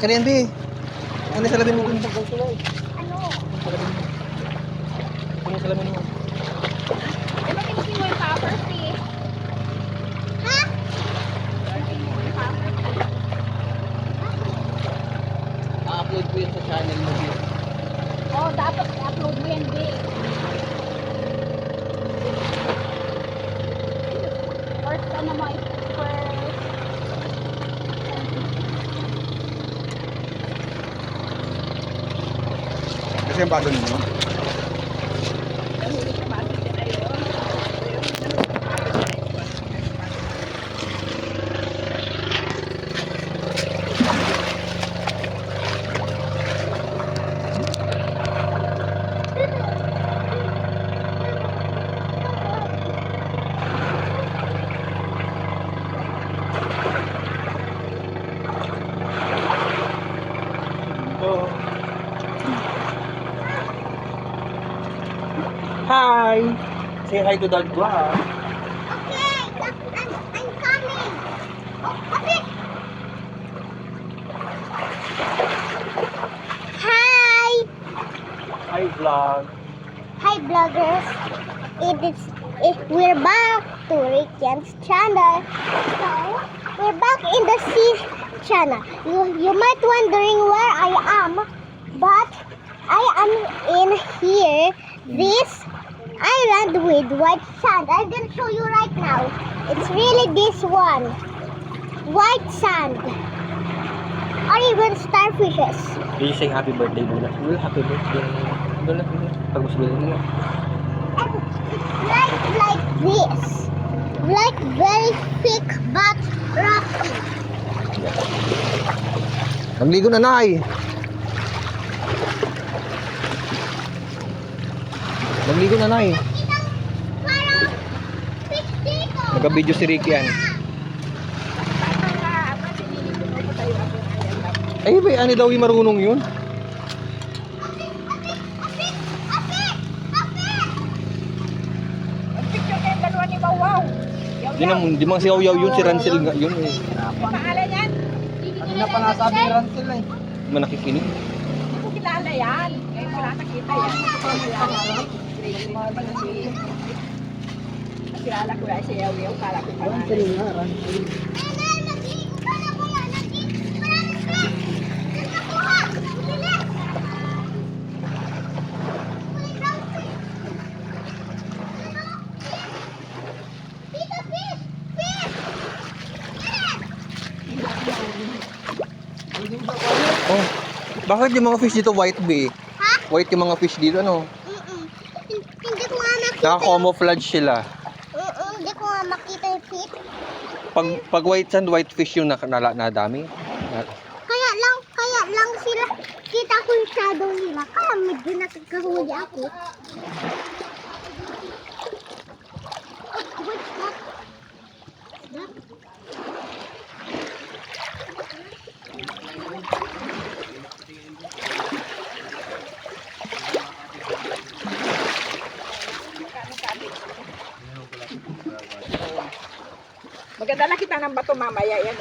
Akin na yan, Bi. Ano yung salamin mo dun? Ano? Ano yung salamin mo? Eh, bakit hindi mo yung popper fee? Ha? Bakit mo yung popper fee? A-upload ko yun sa channel mo, Bi. Oh, dapat i-upload mo yan, Bi. First, ano mo, first. Kasi yung bago ninyo. Nahuli sa matik yan ayun. Oh. Hi! Say hi to Dad ko, ha? Okay, I'm coming. Oh, okay. Hi! Hi, vlog. Hi, vloggers. We're back to Rikian's channel. So, we're back in the sea channel. You might wondering where I am, but I am in here, this island with white sand. I'm gonna show you right now. It's really this one, white sand, or even starfishes. Did you say happy birthday, Lola? Lola, happy birthday. Lola, pag mas Lola. And it's like this, like very thick but rocky. Nagligo na, Nay. Nagligo na, Nay. Parang fish dito. Nag-video si Ricky yan. Ay, ba, ano daw yung marunong yun? Di mang si Yaw yun, si Rancel nga yun eh. Pangalan yan? Ano na pa nasabi ni Rancel eh? Di man nakikinig. Hindi ko kilala yan. Ngayon ko lang nakita yan. Kilala ko lang si Yaw. Kala ko Rancel pangalan. nga, Rancel. Oh, bakit yung mga fish dito white, Be? Ha? White yung mga fish dito, ano? Hindi ko nga makita. Naka-camouflage sila. Hindi ko nga makita yung fish. Pag white sand, white fish yung nadami. Kaya lang sila, kita ko yung shadow nila. Kaya medyo nakakahuli ako. What's that? Magdadala kita ng bato mamaya yan.